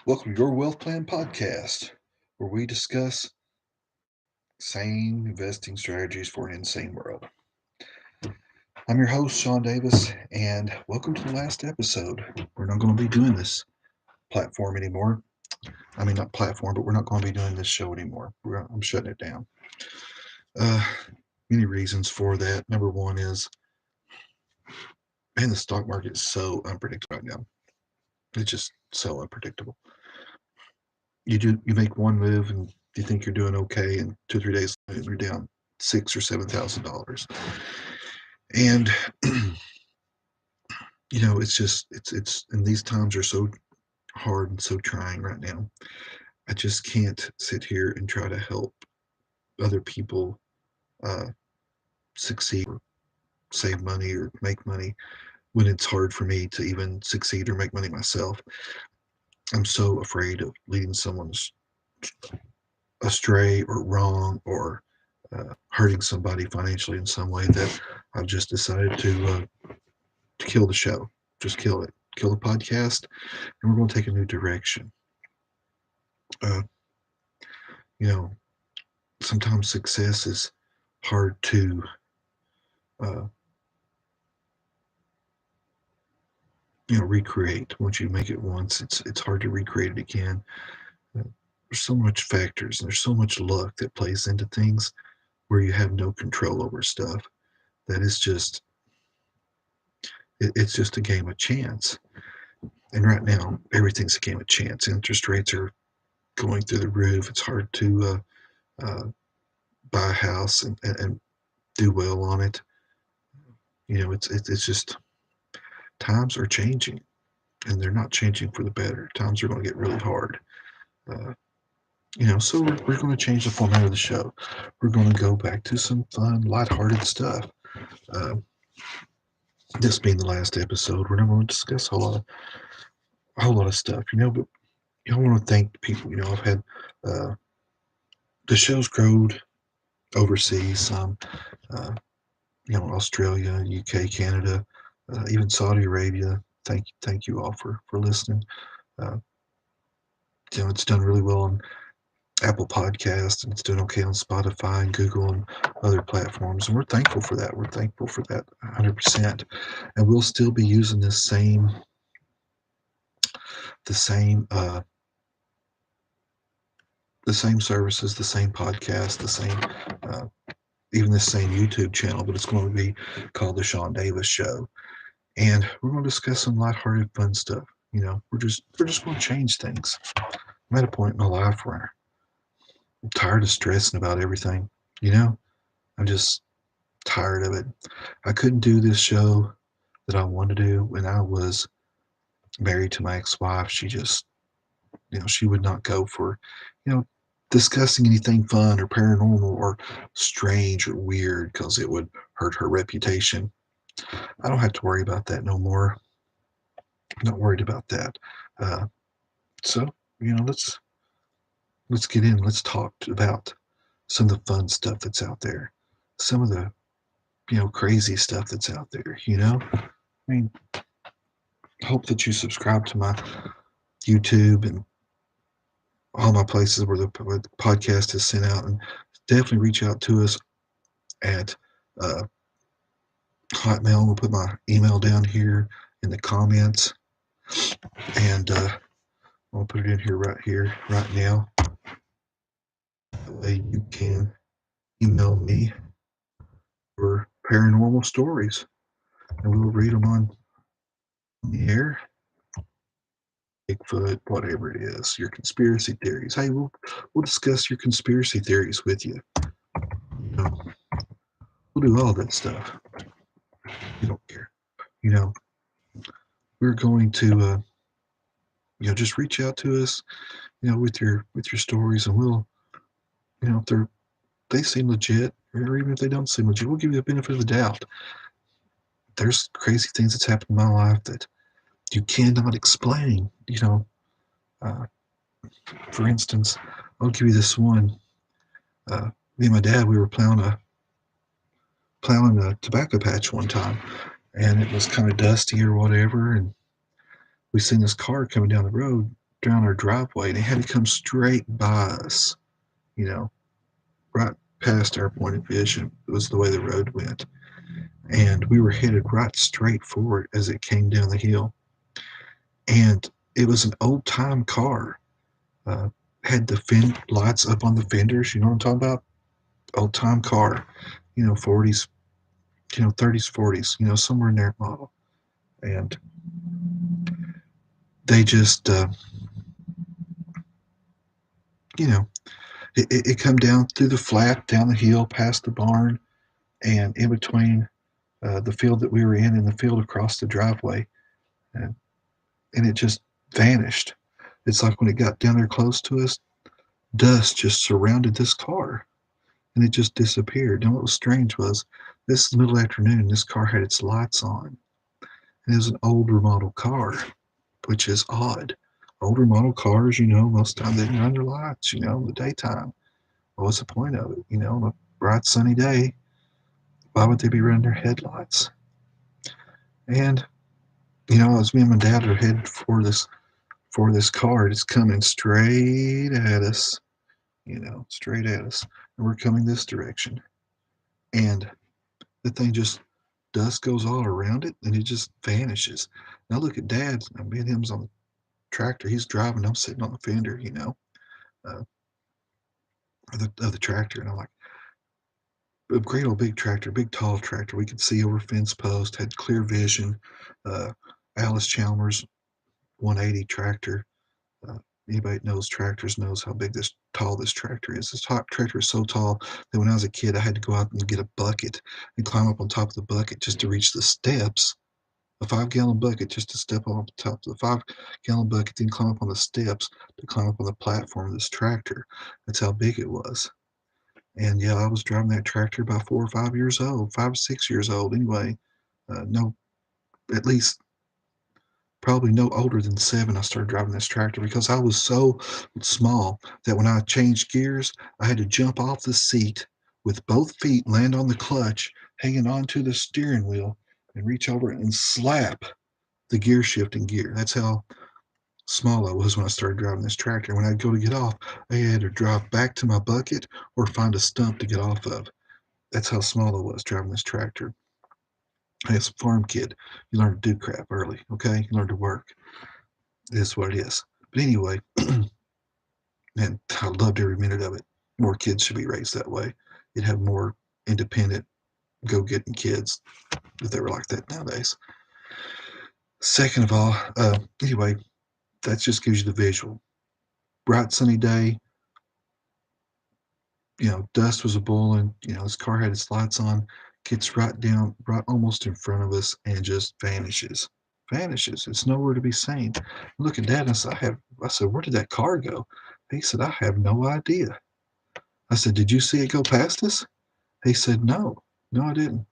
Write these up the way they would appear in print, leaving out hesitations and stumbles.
Welcome to Your Wealth Plan Podcast, where we discuss sane investing strategies for an insane world. I'm your host, Sean Davis, and welcome to the last episode. We're not going to be doing this platform anymore. I mean, not platform, but we're not going to be doing this show anymore. I'm shutting it down. Uh, many reasons for that. Number one is, man, the stock market is so unpredictable right now. It's just so unpredictable. You make one move and you think you're doing okay, and 2 or 3 days later you're down $6,000 or $7,000, and it's and these times are so hard and so trying right now. I just can't sit here and try to help other people uh, succeed or save money or make money when it's hard for me to even succeed or make money myself. I'm so afraid of leading someone astray or wrong or hurting somebody financially in some way that I've just decided to kill the show. Just kill it. Kill the podcast, and we're going to take a new direction. Uh, you know, sometimes success is hard to uh, recreate. Once you make it once, it's hard to recreate it again. There's so much factors and there's so much luck that plays into things where you have no control over stuff. That is just it's just a game of chance. And right now, everything's a game of chance. Interest rates are going through the roof. It's hard to buy a house and do well on it. It's just times are changing, and they're not changing for the better. Times are going to get really hard. Uh, so we're going to change the format of the show. We're going to go back to some fun, lighthearted stuff. Uh, this being the last episode, we're not going to discuss a whole lot of stuff, but I want to thank people. I've had the show's grown overseas some, uh, Australia, UK, Canada, even Saudi Arabia. Thank you all for listening. Uh, it's done really well on Apple Podcast, and it's doing okay on Spotify and Google and other platforms, and we're thankful for that. We're thankful for that 100%, and we'll still be using the same the same services, the same podcast, the same uh, even the same YouTube channel, but it's going to be called The Sean Davis Show. And we're going to discuss some lighthearted, fun stuff. We're just going to change things. I'm at a point in my life where I'm tired of stressing about everything. I'm just tired of it. I couldn't do this show that I wanted to do when I was married to my ex-wife. She just, she would not go for, discussing anything fun or paranormal or strange or weird because it would hurt her reputation. I don't have to worry about that no more. I'm not worried about that. Uh, so, let's get in. Let's talk about some of the fun stuff that's out there. Some of the, crazy stuff that's out there. I mean, hope that you subscribe to my YouTube and all my places where the podcast is sent out, and definitely reach out to us at uh, Hotmail. We'll put my email down here in the comments, and I'll put it in here, right now. That way you can email me for paranormal stories, and we'll read them on the air. Bigfoot, whatever it is, your conspiracy theories. Hey, we'll discuss your conspiracy theories with you. We'll do all that stuff. You don't care. We're going to just reach out to us, with your stories, and we'll, if they seem legit, or even if they don't seem legit, we'll give you the benefit of the doubt. There's crazy things that's happened in my life that you cannot explain. For instance, I'll give you this one. Me and my dad, we were plowing a tobacco patch one time, and it was kind of dusty or whatever, and we seen this car coming down the road, down our driveway, and it had to come straight by us, you know, right past our point of vision. It was the way the road went. And we were headed right straight for it as it came down the hill. And it was an old time car. Uh, had the lights up on the fenders. You know what I'm talking about? Old time car. 40s, 30s, 40s. Somewhere in that model. And they just, you know, it come down through the flat, down the hill, past the barn, and in between the field that we were in and the field across the driveway. And, and it just vanished. It's like when it got down there close to us, dust just surrounded this car and it just disappeared. And what was strange was this is the middle afternoon, this car had its lights on. And it was an older model car, which is odd. Older model cars, most of the time they didn't run their lights, in the daytime. What was the point of it? On a bright sunny day, why would they be running their headlights? And, as me and my dad are headed for this car, it's coming straight at us, straight at us. And we're coming this direction. And the thing just, dust goes all around it and it just vanishes. Now look at Dad. Me and him's on the tractor. He's driving. I'm sitting on the fender, uh, of the tractor. And I'm like, a great old big tractor, big tall tractor. We could see over fence post, had clear vision. Alice Chalmers 180 tractor. Uh, Anybody that knows tractors knows how tall this tractor is. This tractor is so tall that when I was a kid, I had to go out and get a bucket and climb up on top of the bucket just to reach the steps. A 5-gallon bucket just to step on top of the 5-gallon bucket, then climb up on the steps to climb up on the platform of this tractor. That's how big it was. And yeah, I was driving that tractor about 4 or 5 years old, 5 or 6 years old anyway. No, at least probably no older than 7, I started driving this tractor because I was so small that when I changed gears, I had to jump off the seat with both feet, land on the clutch, hanging onto the steering wheel, and reach over and slap the gear shifting gear. That's how small I was when I started driving this tractor. When I'd go to get off, I had to drive back to my bucket or find a stump to get off of. That's how small I was driving this tractor. Hey, as a farm kid, you learn to do crap early, okay? You learn to work. It is what it is. But anyway, and I loved every minute of it. More kids should be raised that way. You'd have more independent, go-getting kids if they were like that nowadays. Second of all, anyway, that just gives you the visual. Bright sunny day, dust was a boiling, this car had its lights on, gets right down, right almost in front of us and just vanishes. Vanishes. It's nowhere to be seen. Look at Dad and I said, where did that car go? He said, I have no idea. I said, did you see it go past us? He said, no, I didn't.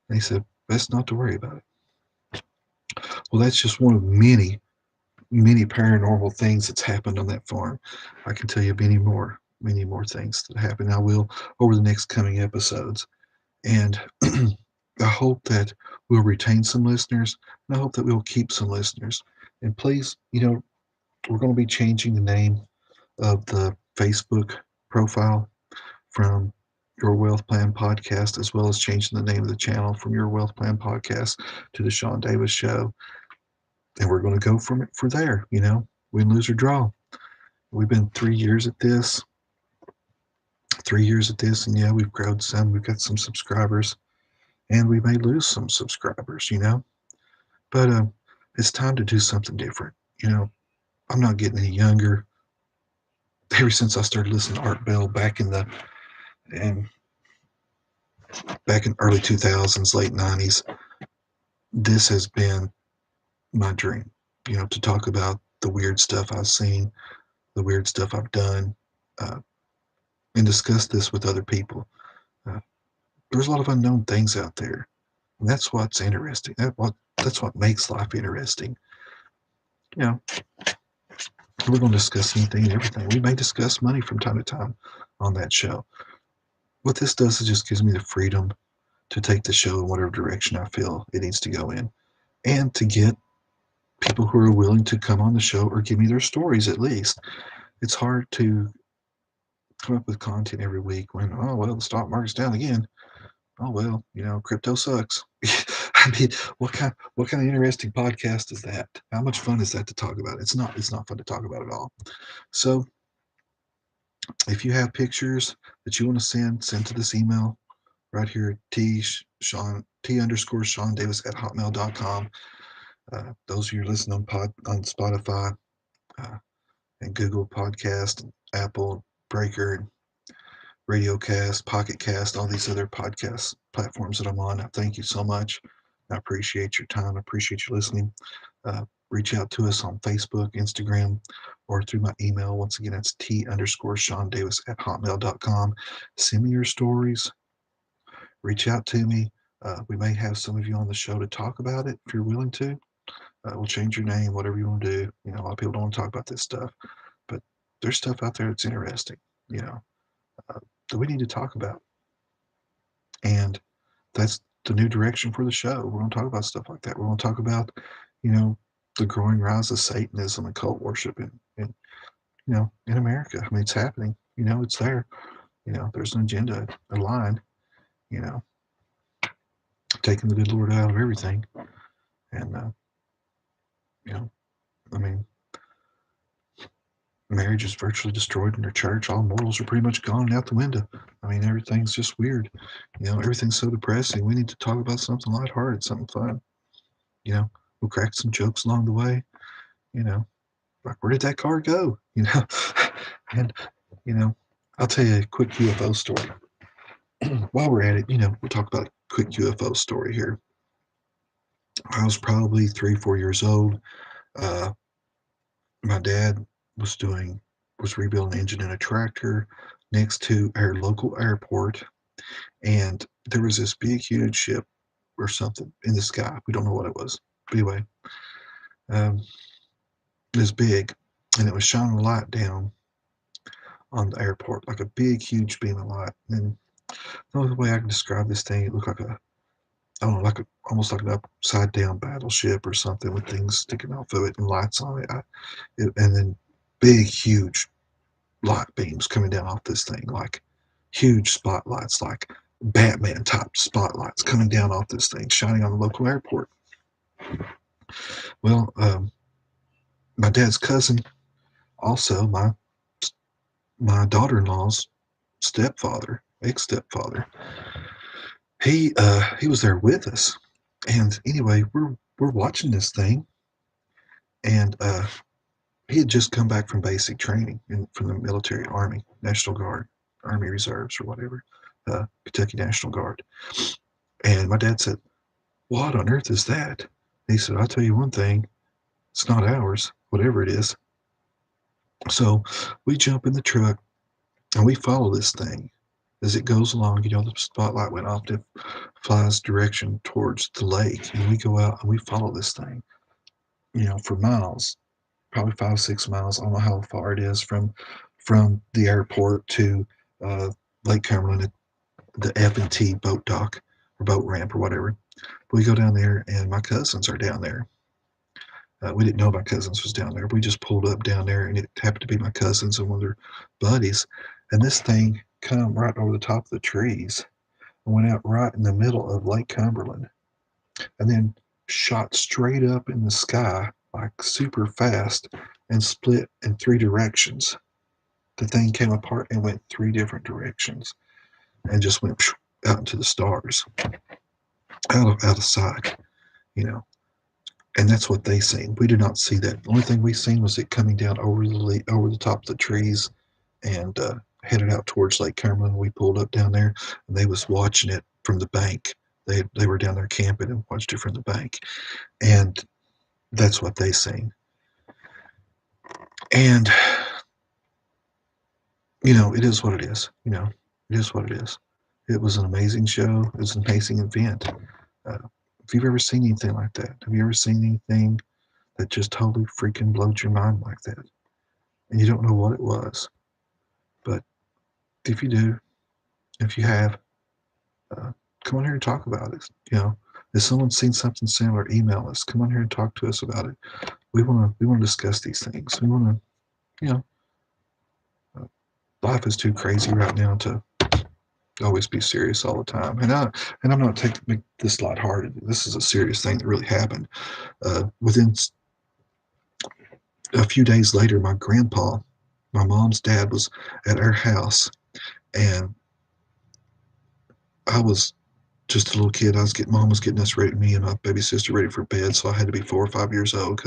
And he said, best not to worry about it. Well, that's just one of many, many paranormal things that's happened on that farm. I can tell you many more things that happen. I will over the next coming episodes. And I hope that we'll retain some listeners, and I hope that we'll keep some listeners. And please, we're going to be changing the name of the Facebook profile from Your Wealth Plan Podcast, as well as changing the name of the channel from Your Wealth Plan Podcast to the Sean Davis Show. And we're going to go from there, win, lose, or draw. We've been 3 years at this. 3 years at this, and yeah, we've grown some. We've got some subscribers, and we may lose some subscribers, But it's time to do something different. I'm not getting any younger. Ever since I started listening to Art Bell back in early 2000s, late 90s, this has been my dream. To talk about the weird stuff I've seen, the weird stuff I've done, and discuss this with other people. There's a lot of unknown things out there, and that's what's interesting. That's what makes life interesting. We're going to discuss anything and everything. We may discuss money from time to time on that show. What this does is just gives me the freedom to take the show in whatever direction I feel it needs to go in, and to get people who are willing to come on the show or give me their stories at least. It's hard to come up with content every week when, oh, well, the stock market's down again. Oh, well, crypto sucks. I mean, what kind of interesting podcast is that? How much fun is that to talk about? It's not fun to talk about at all. So if you have pictures that you want to send to this email right here, T_Sean Davis at hotmail.com. Those of you listening on Spotify uh, and Google Podcast, and Apple, Breaker, Radiocast, Pocket Cast, all these other podcast platforms that I'm on. I thank you so much. I appreciate your time. I appreciate you listening. Reach out to us on Facebook, Instagram, or through my email. Once again, that's T_Sean Davis at hotmail.com. Send me your stories. Reach out to me. We may have some of you on the show to talk about it if you're willing to. We'll change your name, whatever you want to do. A lot of people don't want to talk about this stuff, but there's stuff out there that's interesting, that we need to talk about. And that's the new direction for the show. We're going to talk about stuff like that. We're going to talk about, the growing rise of Satanism and cult worship in America. I mean, it's happening. It's there. There's an agenda, a line, you know, taking the good Lord out of everything. And, I mean, marriage is virtually destroyed in their church. All morals are pretty much gone out the window. I mean, everything's just weird. Everything's so depressing. We need to talk about something lighthearted, something fun. We'll crack some jokes along the way. Like, where did that car go? And, I'll tell you a quick UFO story. While we're at it, we'll talk about a quick UFO story here. I was probably 3, 4 years old. My dad was rebuilding an engine in a tractor next to our local airport, and there was this big, huge ship or something in the sky. We don't know what it was. But anyway, it was big, and it was shining a light down on the airport, like a big, huge beam of light. And the only way I can describe this thing, it looked like I don't know, almost like an upside down battleship or something with things sticking off of it and lights on it. And then big, huge light beams coming down off this thing, like huge spotlights, like Batman type spotlights coming down off this thing, shining on the local airport. Well, my dad's cousin, also my daughter-in-law's stepfather, ex-stepfather, he was there with us. And anyway, we're watching this thing, and he had just come back from basic training from the military, Army, National Guard, Army Reserves or whatever, Kentucky National Guard. And my dad said, "What on earth is that?" And he said, "I'll tell you one thing, it's not ours, whatever it is." So we jump in the truck and we follow this thing as it goes along. The spotlight went off, it flies direction towards the lake, and we go out and we follow this thing, for miles, probably 5, 6 miles. I don't know how far it is from the airport to Lake Cumberland, the F&T boat dock or boat ramp or whatever. We go down there, and my cousins are down there. We didn't know my cousins was down there. We just pulled up down there, and it happened to be my cousins and one of their buddies. And this thing come right over the top of the trees and went out right in the middle of Lake Cumberland, and then shot straight up in the sky like super fast and split in 3 directions. The thing came apart and went 3 different directions and just went out into the stars, out of sight, you know. And that's what they seen. We did not see that. The only thing we seen was it coming down over the top of the trees and headed out towards Lake Cumberland. We pulled up down there, and they was watching it from the bank. They were down there camping and watched it from the bank, and that's what they seen. And it is what it is. It is what it is. It was an amazing show. It was an amazing event. If you've ever seen anything like that, have you ever seen anything that just totally freaking blows your mind like that, and you don't know what it was? But if you do, if you have, come on here and talk about it. If someone's seen something similar, email us. Come on here and talk to us about it. We want to discuss these things. We want to, you know, life is too crazy right now to always be serious all the time. And I'm not taking this lighthearted. This is a serious thing that really happened. Within a few days later, my grandpa, my mom's dad, was at our house, and I was just a little kid. Mom was getting us ready, me and my baby sister ready for bed, so I had to be 4 or 5 years old,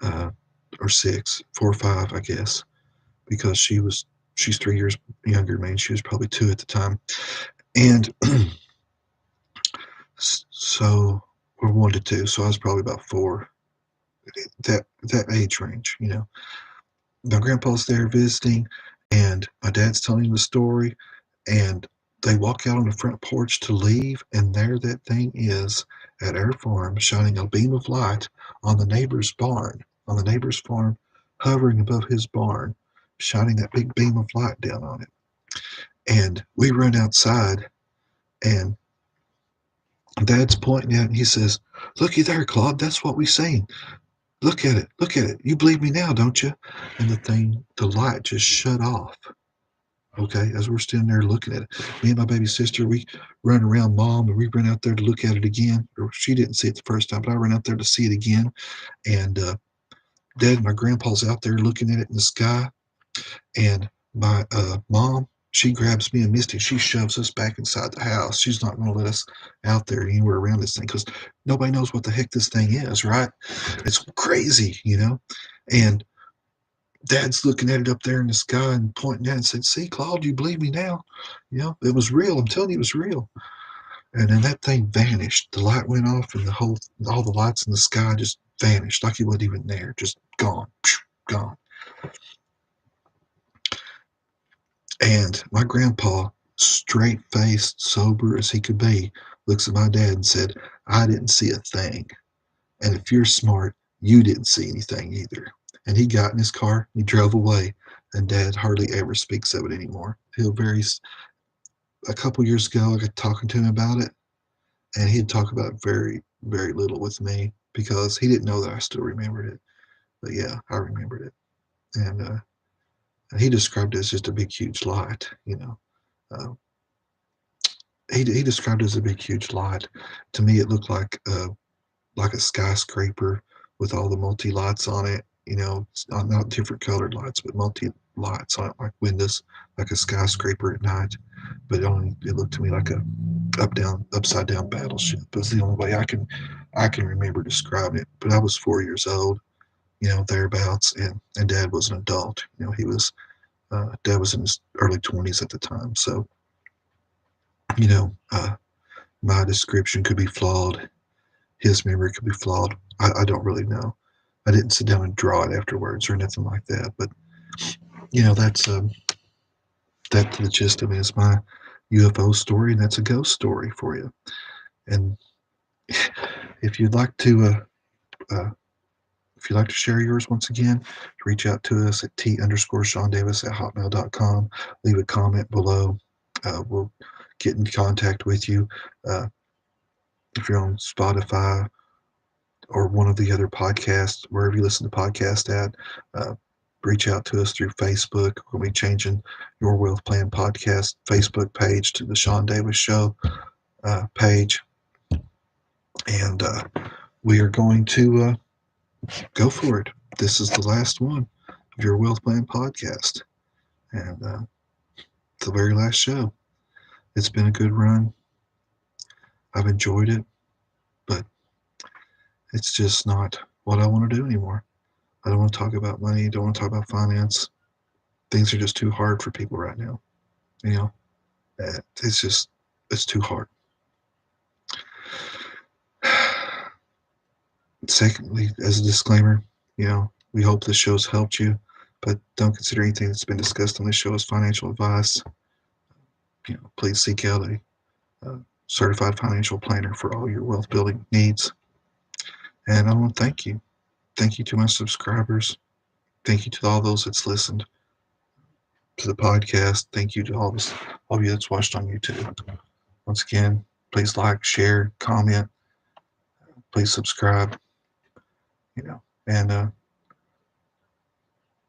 uh, or 6, 4 or 5, I guess, because she's 3 years younger than me, and she was probably 2 at the time, and so or 1 to 2, so I was probably about 4, that age range, you know. My grandpa's there visiting, and my dad's telling him the story, and they walk out on the front porch to leave, and there that thing is at our farm, shining a beam of light on the neighbor's barn, on the neighbor's farm, hovering above his barn, shining that big beam of light down on it. And we run outside, and Dad's pointing out, and he says, "Looky there, Claude, that's what we seen. Look at it, look at it. You believe me now, don't you?" And the light just shut off. Okay, as we're standing there looking at it, me and my baby sister, we run around Mom, and we run out there to look at it again. Or she didn't see it the first time, but I ran out there to see it again. And Dad and my grandpa's out there looking at it in the sky. And my mom, she grabs me and Misty. She shoves us back inside the house. She's not going to let us out there anywhere around this thing because nobody knows what the heck this thing is, right? It's crazy, you know. And Dad's looking at it up there in the sky and pointing at it and said, "See, Claude, you believe me now? You know, it was real. I'm telling you, it was real." And then that thing vanished. The light went off, and all the lights in the sky just vanished, like it wasn't even there, just gone, gone. And my grandpa, straight faced, sober as he could be, looks at my dad and said, "I didn't see a thing. And if you're smart, you didn't see anything either." And he got in his car, he drove away, and Dad hardly ever speaks of it anymore. A couple years ago, I got talking to him about it, and he'd talk about it very, very little with me because he didn't know that I still remembered it. But yeah, I remembered it. And he described it as just a big, huge light, you know. Uh, he described it as a big, huge light. To me, it looked like a skyscraper with all the multi lights on it. You know, not different colored lights, but multi lights on it, like windows, like a skyscraper at night. But it looked to me like a upside down battleship. It's the only way I can remember describing it. But I was 4 years old, you know, thereabouts, and Dad was an adult. You know, Dad was in his early 20s at the time. So, you know, my description could be flawed. His memory could be flawed. I don't really know. I didn't sit down and draw it afterwards or anything like that. But you know, that's the gist of it. Is my UFO story, and that's a ghost story for you. And if you'd like to, uh, if you'd like to share yours once again, reach out to us at t_SeanDavis@hotmail.com. Leave a comment below. We'll get in contact with you. Uh, if you're on Spotify or one of the other podcasts, wherever you listen to podcasts at, uh, reach out to us through Facebook. We'll be changing Your Wealth Plan Podcast Facebook page to the Sean Davis Show page. And we are going to go for it. This is the last one of Your Wealth Plan Podcast. And the very last show. It's been a good run. I've enjoyed it, but it's just not what I want to do anymore. I don't want to talk about money. I don't want to talk about finance. Things are just too hard for people right now. You know, it's too hard. Secondly, as a disclaimer, you know, we hope this show's helped you, but don't consider anything that's been discussed on this show as financial advice. You know, please seek out a certified financial planner for all your wealth building needs. And I want to thank you. Thank you to my subscribers. Thank you to all those that's listened to the podcast. Thank you to all of you that's watched on YouTube. Once again, please like, share, comment, please subscribe, you know, and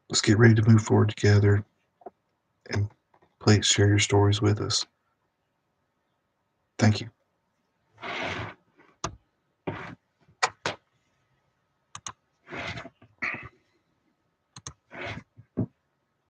let's get ready to move forward together. And please share your stories with us. Thank you.